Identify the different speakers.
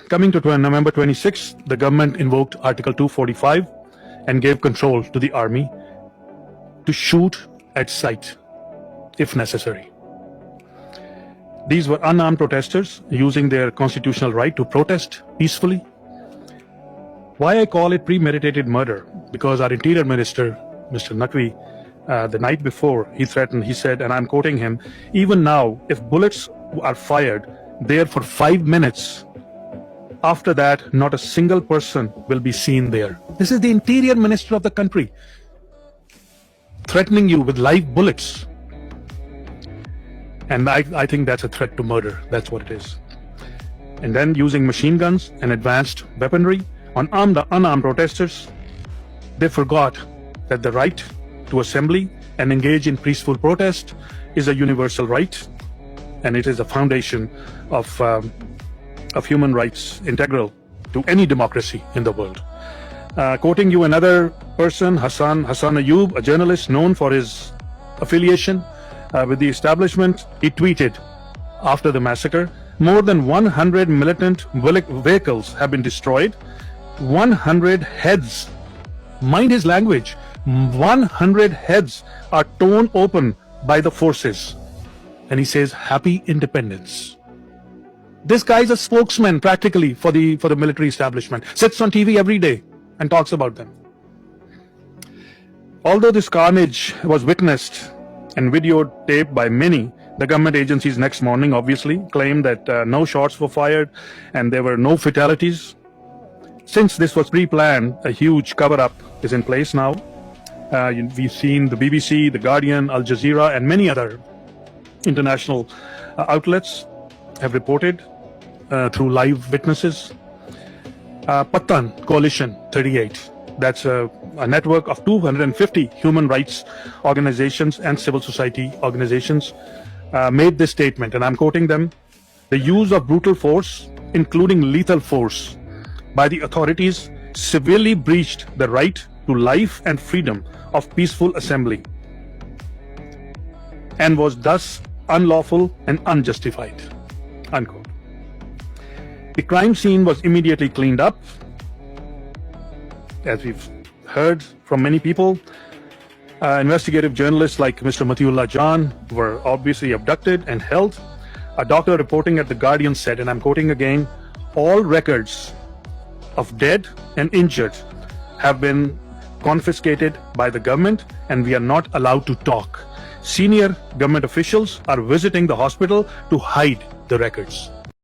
Speaker 1: Coming to November 26th, the government invoked Article 245 and gave control to the army to shoot at sight, if necessary. These were unarmed protesters using their constitutional right to protest peacefully. Why I call it premeditated murder? Because our Interior Minister, Mr. Naqvi, the night before, he threatened, he said, and I'm quoting him, even now, if bullets are fired there for 5 minutes, after that, not a single person will be seen there. This is the Interior Minister of the country threatening you with live bullets. And I think that's a threat to murder. That's what it is. And then using machine guns and advanced weaponry on unarmed protesters, they forgot that the right to assembly and engage in peaceful protest is a universal right, and it is a foundation of human rights, integral to any democracy in the world. Quoting you another person, Hassan Ayoub, a journalist known for his affiliation with the establishment, he tweeted after the massacre, more than 100 militant vehicles have been destroyed, 100 heads, mind his language, 100 heads are torn open by the forces. And he says, happy independence. This guy is a spokesman practically for the military establishment, sits on TV every day and talks about them. Although this carnage was witnessed and videotaped by many, the government agencies next morning obviously claimed that no shots were fired and there were no fatalities. Since this was pre-planned, a huge cover-up is in place now. We've seen the BBC, The Guardian, Al Jazeera, and many other international outlets have reported through live witnesses. Pathan Coalition 38, that's a network of 250 human rights organizations and civil society organizations, made this statement, and I'm quoting them: the use of brutal force, including lethal force, by the authorities severely breached the right to life and freedom of peaceful assembly and was thus unlawful and unjustified. Unquote. The crime scene was immediately cleaned up. As we've heard from many people, investigative journalists like Mr. Matiullah Jan were obviously abducted and held. A doctor reporting at The Guardian said, and I'm quoting again, all records of dead and injured have been confiscated by the government and we are not allowed to talk. Senior government officials are visiting the hospital to hide the records.